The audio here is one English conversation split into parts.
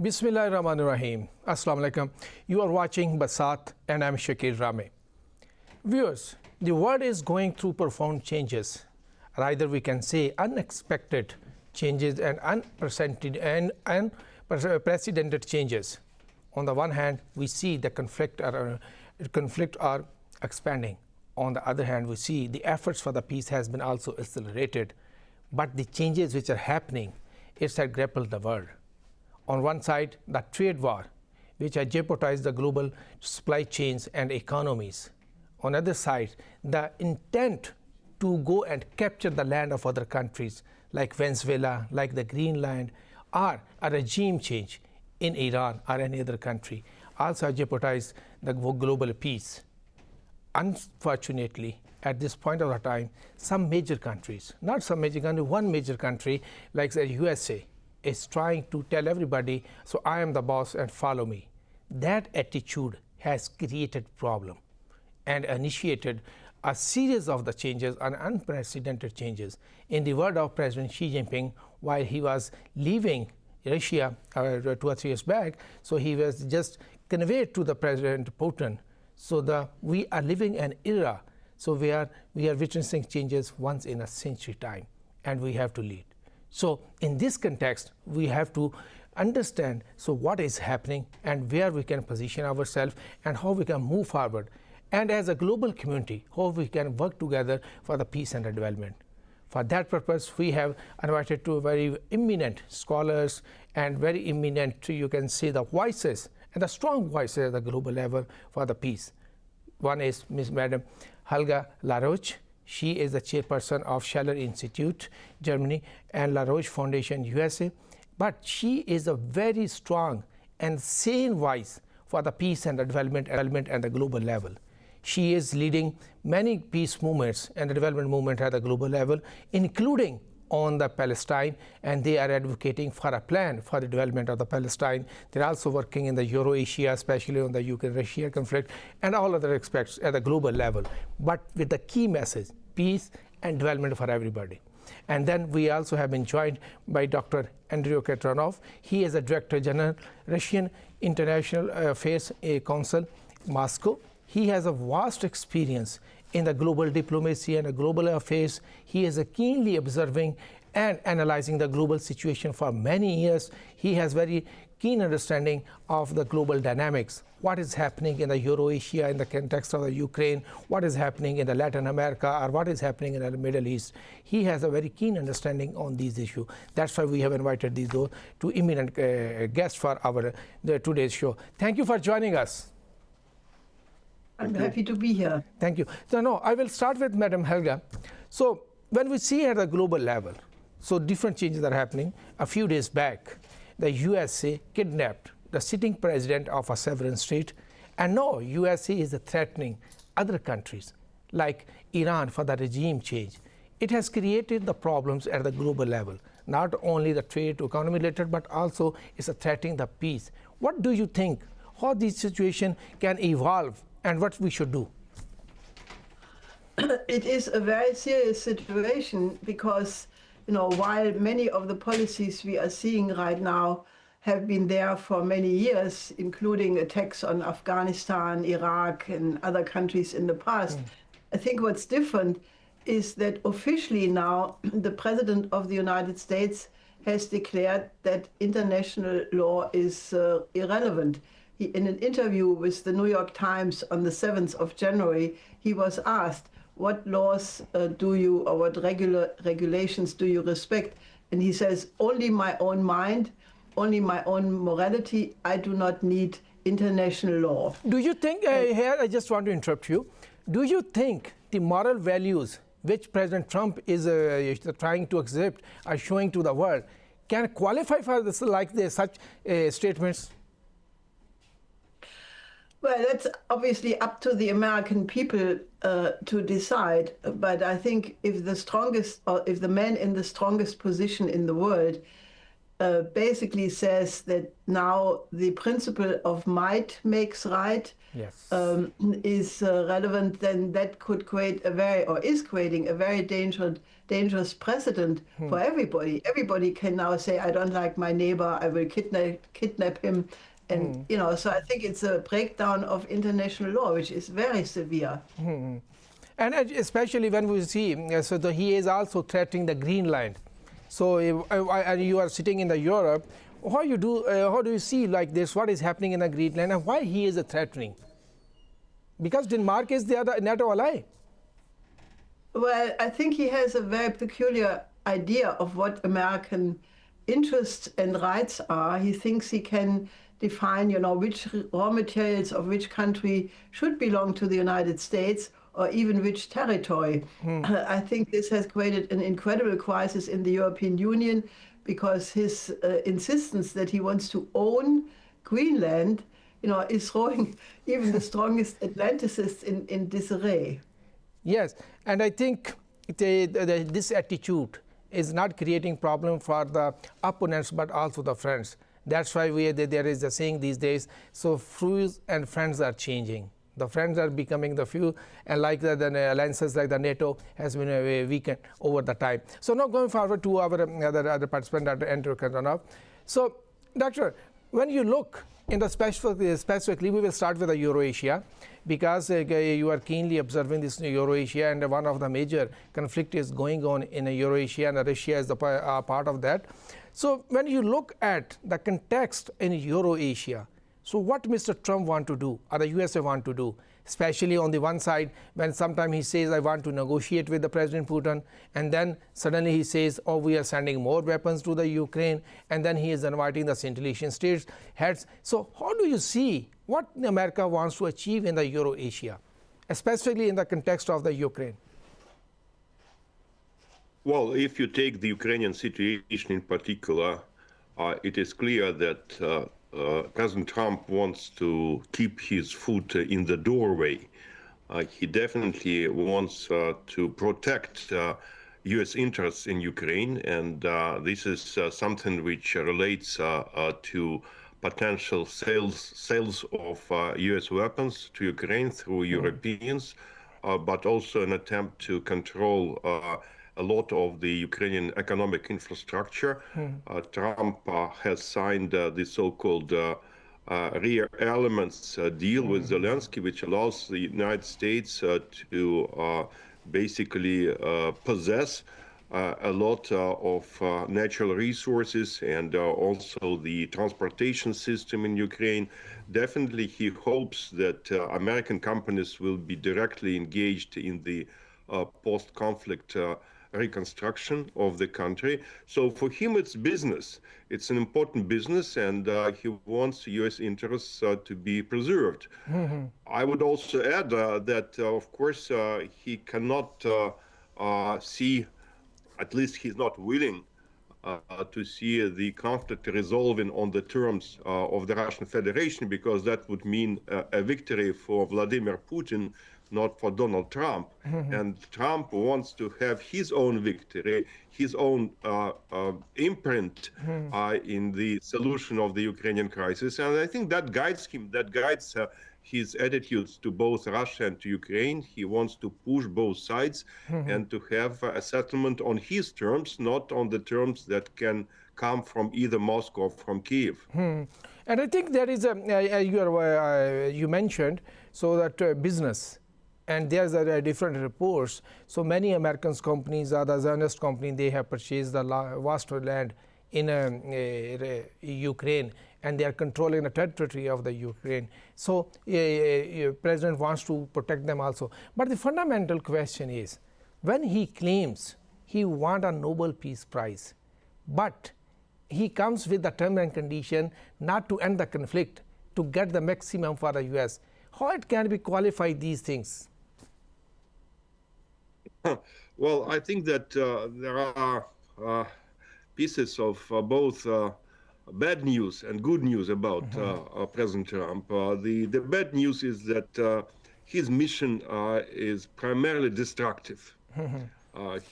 Bismillahirrahmanirrahim. Assalamu alaikum. You are watching Bisaat and I'm Shakir Rame. Viewers, the world is going through profound changes. Rather, we can say unexpected changes and unprecedented changes. On the one hand, we see the conflict are expanding. On the other hand, we see the efforts for the peace has been also accelerated. But the changes which are happening, it's had grappled the world. On one side, the trade war, which has jeopardized the global supply chains and economies. On the other side, the intent to go and capture the land of other countries like Venezuela, like the Greenland, or a regime change in Iran or any other country also jeopardize the global peace. Unfortunately, at this point of the time, some major countries, not some major country, one major country like the USA is trying to tell everybody, so I am the boss and follow me. That attitude has created problem and initiated a series of the changes and unprecedented changes. In the word of President Xi Jinping, while he was leaving Russia 2 or 3 years back, so he was just conveyed to the President Putin. So we are living an era, so we are witnessing changes once in a century time, and we have to lead. So in this context, we have to understand so what is happening and where we can position ourselves and how we can move forward. And as a global community, how we can work together for the peace and the development. For that purpose, we have invited two very eminent scholars and very eminent, you can say, the voices and the strong voices at the global level for the peace. One is Madam Helga Laroche. She is the chairperson of Scheller Institute, Germany, and La Roche Foundation, USA. But she is a very strong and sane voice for the peace and the development at the global level. She is leading many peace movements and the development movement at the global level, including on the Palestine, and they are advocating for a plan for the development of the Palestine. They're also working in the Euro-Asia, especially on the Ukraine-Russia conflict, and all other aspects at the global level, but with the key message, peace and development for everybody. And then we also have been joined by Dr. Andrei Katranov. He is a Director General, Russian International Affairs Council, Moscow. He has a vast experience in the global diplomacy and the global affairs. He is keenly observing and analyzing the global situation for many years. He has very keen understanding of the global dynamics, what is happening in the Euro-Asia in the context of the Ukraine, what is happening in the Latin America, or what is happening in the Middle East. He has a very keen understanding on these issues. That's why we have invited these two eminent guests for our today's show. Thank you for joining us. I'm happy to be here. Thank you. So no, I will start with Madam Helga. So when we see at a global level, so different changes are happening. A few days back, the USA kidnapped the sitting president of a sovereign state, and now USA is threatening other countries like Iran for the regime change. It has created the problems at the global level, not only the trade to economy related, but also it's threatening the peace. What do you think, how this situation can evolve and what we should do? It is a very serious situation because, while many of the policies we are seeing right now have been there for many years, including attacks on Afghanistan, Iraq, and other countries in the past, I think what's different is that officially now the President of the United States has declared that international law is irrelevant. In an interview with the New York Times on the 7th of January, he was asked, what laws or what regulations do you respect? And he says, only my own mind, only my own morality. I do not need international law. Do you think, here I just want to interrupt you, do you think the moral values which President Trump is trying to exhibit or showing to the world can qualify for this, such statements? Well, that's obviously up to the American people to decide. But I think if the man in the strongest position in the world basically says that now the principle of might makes right Yes. is relevant, then that could create a very, or is creating a very dangerous precedent for everybody. Everybody can now say, I don't like my neighbor, I will kidnap him. And, so I think it's a breakdown of international law, which is very severe. And especially when we see, he is also threatening the Greenland. So and you are sitting in the Europe, how do you see like this, what is happening in the Greenland and why he is threatening? Because Denmark is the other NATO ally. Well, I think he has a very peculiar idea of what American interests and rights are. He thinks he can define, which raw materials of which country should belong to the United States or even which territory. I think this has created an incredible crisis in the European Union because his insistence that he wants to own Greenland, is throwing even the strongest Atlanticists in disarray. Yes, and I think this attitude is not creating problem for the opponents but also the friends. That's why there is a saying these days, so foes and friends are changing. The friends are becoming the few, and like the alliances like the NATO has been weakened over the time. So now going forward to our other participant, Dr. Andrew Kazanov. So, Doctor, when you look in the specifically, we will start with the Eurasia, because you are keenly observing this Eurasia, and one of the major conflict is going on in Eurasia, and Russia is the part of that. So when you look at the context in Eurasia, so what Mr. Trump want to do, or the USA want to do, especially on the one side, when sometimes he says, I want to negotiate with the President Putin, and then suddenly he says, oh, we are sending more weapons to the Ukraine, and then he is inviting the Central States heads. So how do you see what America wants to achieve in the Eurasia, especially in the context of the Ukraine? Well, if you take the Ukrainian situation in particular, it is clear that President Trump wants to keep his foot in the doorway. He definitely wants to protect U.S. interests in Ukraine, and this is something which relates to potential sales of U.S. weapons to Ukraine through Europeans, but also an attempt to control a lot of the Ukrainian economic infrastructure. Trump has signed the so-called rare elements deal with Zelensky, which allows the United States to basically possess a lot of natural resources and also the transportation system in Ukraine. Definitely, he hopes that American companies will be directly engaged in the post-conflict reconstruction of the country. So for him, it's business. It's an important business, and he wants U.S. interests to be preserved. I would also add that, of course, he cannot see, at least he's not willing to see the conflict resolving on the terms of the Russian Federation, because that would mean a victory for Vladimir Putin, not for Donald Trump. And Trump wants to have his own victory, his own imprint in the solution of the Ukrainian crisis. And I think that guides him, that guides his attitudes to both Russia and to Ukraine. He wants to push both sides and to have a settlement on his terms, not on the terms that can come from either Moscow or from Kiev. And I think there is you mentioned, so that business, and there's different reports. So many American companies, the Zionist company, they have purchased the vast land in Ukraine, and they are controlling the territory of the Ukraine. So President wants to protect them also. But the fundamental question is, when he claims he wants a Nobel Peace Prize, but he comes with the term and condition not to end the conflict, to get the maximum for the US, how it can be qualified, these things? Well, I think that there are pieces of both bad news and good news about President Trump. The bad news is that his mission is primarily destructive.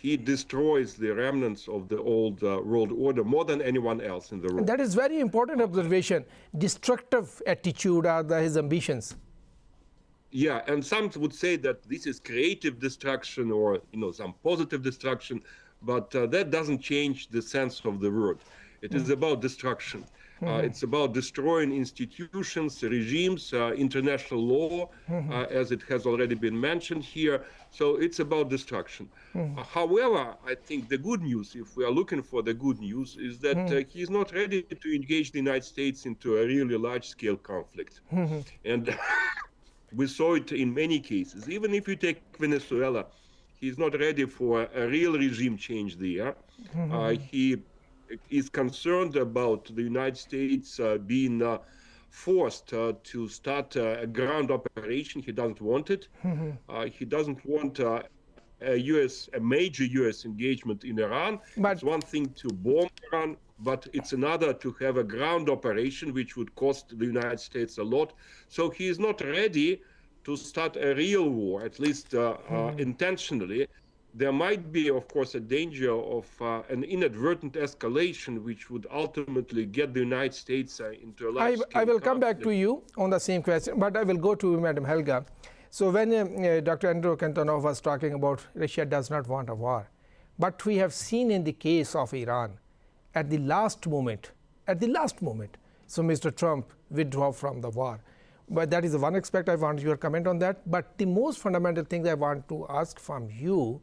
He destroys the remnants of the old world order more than anyone else in the world. That is very important observation. Destructive attitude are his ambitions. Yeah, and some would say that this is creative destruction or some positive destruction, but that doesn't change the sense of the word. It is about destruction. It's about destroying institutions, regimes, international law, as it has already been mentioned here. So it's about destruction. However, I think the good news, if we are looking for the good news, is that he is not ready to engage the United States into a really large-scale conflict. And we saw it in many cases. Even if you take Venezuela, he's not ready for a real regime change there. He is concerned about the United States being forced to start a ground operation. He doesn't want it. He doesn't want a major U.S. engagement in Iran. But it's one thing to bomb Iran, but it's another to have a ground operation, which would cost the United States a lot. So he is not ready to start a real war, at least intentionally. There might be, of course, a danger of an inadvertent escalation, which would ultimately get the United States into a large-scale I will come back conflict. to you on the same question, but I will go to Madam Helga. So when Dr. Andrew Kantonov was talking about Russia does not want a war, but we have seen in the case of Iran, at the last moment, so Mr. Trump withdrew from the war. But that is the one aspect I want your comment on that. But the most fundamental thing I want to ask from you,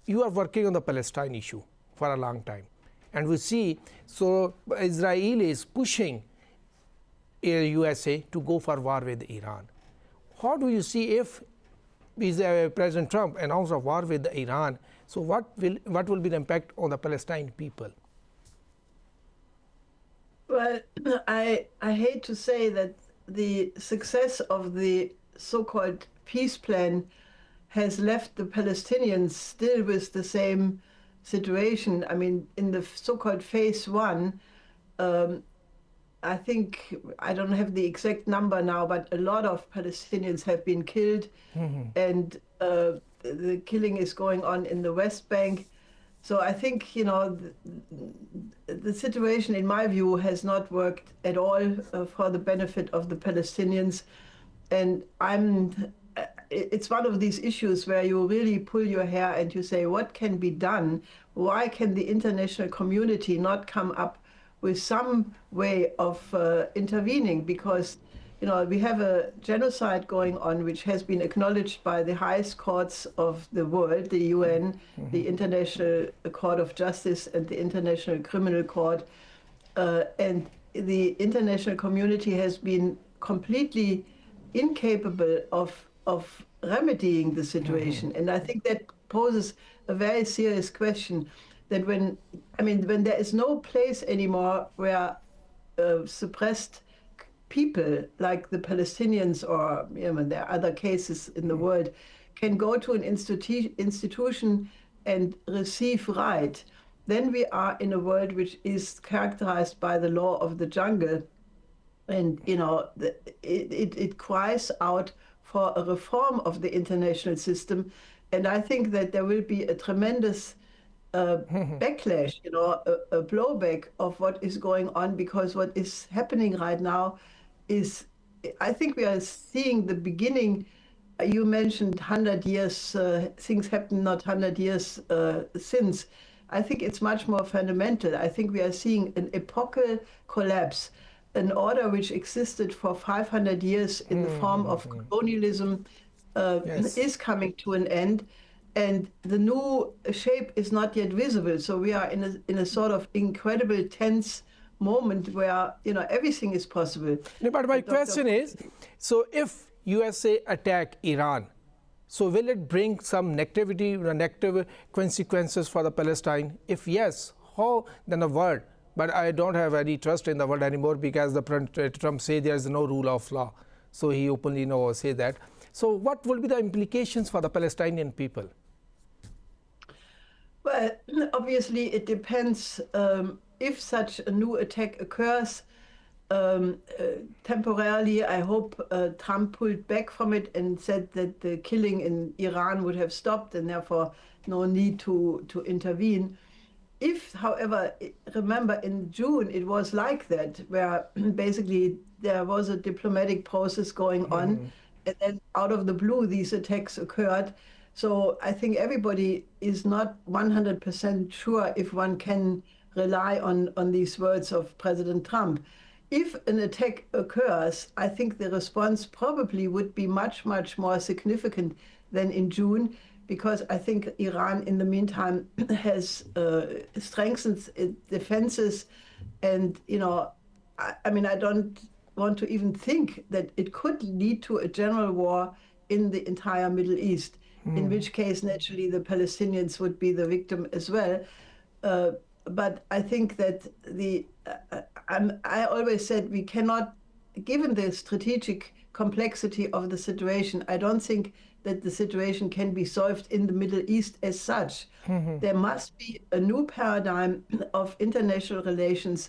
you are working on the Palestine issue for a long time. And we see, so Israel is pushing USA to go for war with Iran. How do you see if President Trump announced a war with Iran, so what will be the impact on the Palestine people? Well, I hate to say that the success of the so-called peace plan has left the Palestinians still with the same situation. I mean, in the so-called phase one, I think, I don't have the exact number now, but a lot of Palestinians have been killed, and the killing is going on in the West Bank. So I think, the situation, in my view, has not worked at all for the benefit of the Palestinians. And it's one of these issues where you really pull your hair and you say, what can be done? Why can the international community not come up with some way of intervening? Because we have a genocide going on, which has been acknowledged by the highest courts of the world, the UN, the International Court of Justice, and the International Criminal Court. And the international community has been completely incapable of remedying the situation. And I think that poses a very serious question, that when there is no place anymore where suppressed people like the Palestinians, or there are other cases in the world, can go to an institution and receive right, then we are in a world which is characterized by the law of the jungle. And it cries out for a reform of the international system. And I think that there will be a tremendous backlash, a blowback of what is going on, because what is happening right now is, I think we are seeing the beginning. You mentioned 100 years, things happened not 100 years since. I think it's much more fundamental. I think we are seeing an epochal collapse. An order which existed for 500 years in the form of colonialism is coming to an end, and the new shape is not yet visible. So we are in a sort of incredible tense moment where everything is possible. No, but my question is, so if USA attack Iran, so will it bring some negative consequences for the Palestine? If yes, how then the world? But I don't have any trust in the world anymore, because the Trump say there is no rule of law. So he openly say that. So what will be the implications for the Palestinian people? Well, obviously it depends. If such a new attack occurs, temporarily, I hope Trump pulled back from it and said that the killing in Iran would have stopped and therefore no need to intervene. If, however, remember in June it was like that, where basically there was a diplomatic process going on, and then out of the blue these attacks occurred. So I think everybody is not 100% sure if one can rely on these words of President Trump. If an attack occurs, I think the response probably would be much, much more significant than in June, because I think Iran, in the meantime, has strengthened its defenses. And, I mean, I don't want to even think that it could lead to a general war in the entire Middle East, in which case, naturally, the Palestinians would be the victim as well. But I think that I always said we cannot, given the strategic complexity of the situation, I don't think that the situation can be solved in the Middle East as such. There must be a new paradigm of international relations,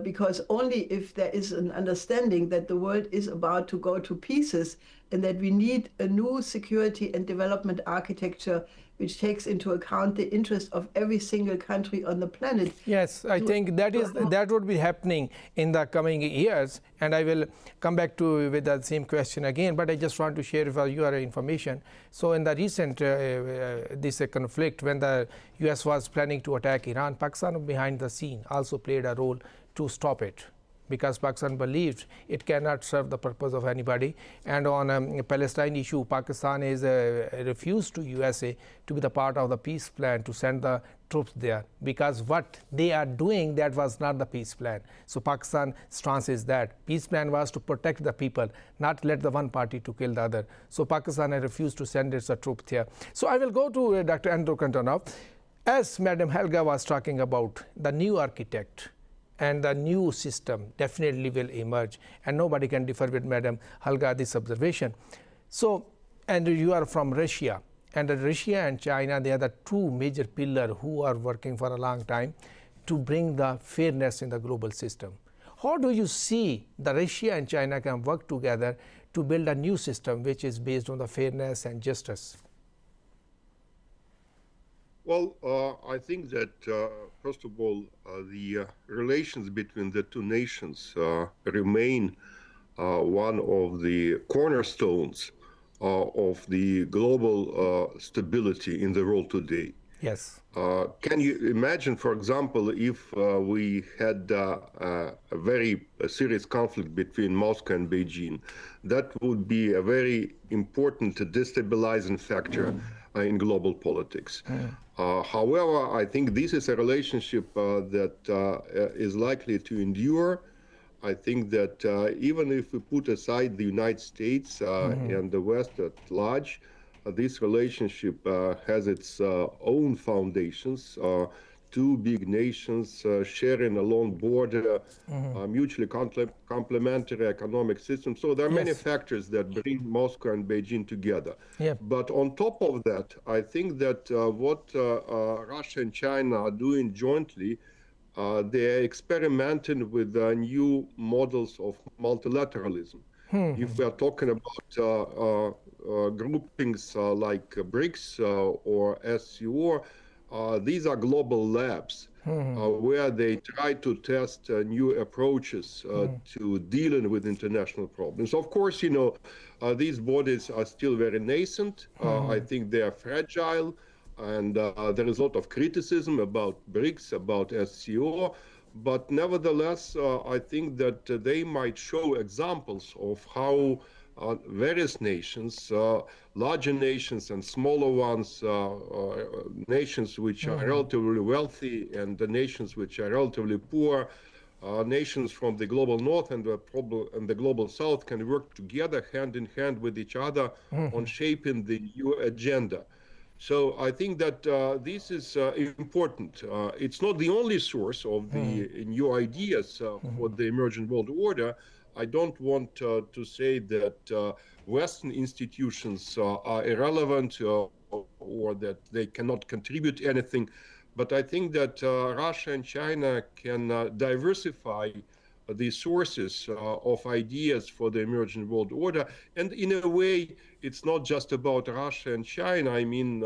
because only if there is an understanding that the world is about to go to pieces and that we need a new security and development architecture which takes into account the interest of every single country on the planet. Yes, I think that would be happening in the coming years, and I will come back to with the same question again. But I just want to share with you information. So in the recent this conflict, when the U.S. was planning to attack Iran, Pakistan behind the scene also played a role to stop it, because Pakistan believed it cannot serve the purpose of anybody. And on Palestine issue, Pakistan is refused to USA to be the part of the peace plan to send the troops there, because what they are doing, that was not the peace plan. So Pakistan's stance is that peace plan was to protect the people, not let the one party to kill the other. So Pakistan has refused to send its troops there. So I will go to Dr. Andrew Kantonov. As Madam Helga was talking about, the new architect and the new system definitely will emerge, and nobody can differ with Madam Helga this observation. So, and you are from Russia, and Russia and China, they are the two major pillars who are working for a long time to bring the fairness in the global system. How do you see the Russia and China can work together to build a new system which is based on the fairness and justice? Well, I think that, first of all, the relations between the two nations remain one of the cornerstones of the global stability in the world today. Yes. Can you imagine, for example, if we had a very serious conflict between Moscow and Beijing? That would be a very important destabilizing factor in global politics. However, I think this is a relationship that is likely to endure. I think that even if we put aside the United States and the West at large, this relationship has its own foundations. Two big nations sharing a long border, mutually complementary economic systems. So there are many factors that bring Moscow and Beijing together. Yeah. But on top of that, I think that what Russia and China are doing jointly, they're experimenting with new models of multilateralism. If we are talking about groupings like BRICS or SCO, these are global labs where they try to test new approaches to dealing with international problems. Of course, these bodies are still very nascent. I think they are fragile, and there is a lot of criticism about BRICS, about SCO. But nevertheless, I think that they might show examples of how various nations, larger nations and smaller ones, nations which are relatively wealthy and the nations which are relatively poor, nations from the global north and the global south can work together hand in hand with each other on shaping the new agenda. So I think that this is important. It's not the only source of the new ideas for the emerging world order. I don't want to say that Western institutions are irrelevant or that they cannot contribute anything, but I think that Russia and China can diversify the sources of ideas for the emerging world order. And in a way, it's not just about Russia and China. I mean,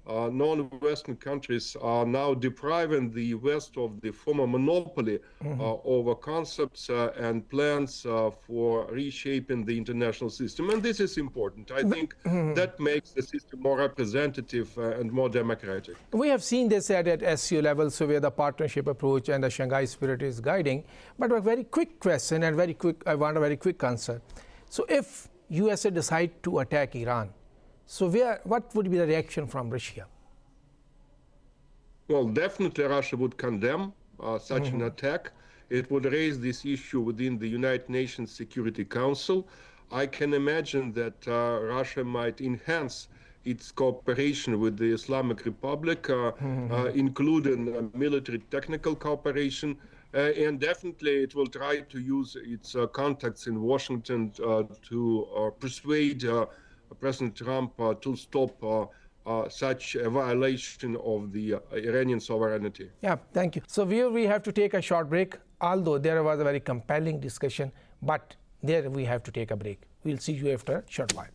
non-Western countries are now depriving the West of the former monopoly over concepts and plans for reshaping the international system. And this is important. I think that makes the system more representative and more democratic. We have seen this at SCO level, so where the partnership approach and the Shanghai spirit is guiding. But a very quick question and I want a very quick answer. So if USA decide to attack Iran, so what would be the reaction from Russia? Well, definitely Russia would condemn such an attack. It would raise this issue within the United Nations Security Council. I can imagine that Russia might enhance its cooperation with the Islamic Republic, including military technical cooperation, and definitely it will try to use its contacts in Washington to persuade President Trump to stop such a violation of the Iranian sovereignty. Yeah, thank you. So we have to take a short break, although there was a very compelling discussion, but there we have to take a break. We'll see you after a short while.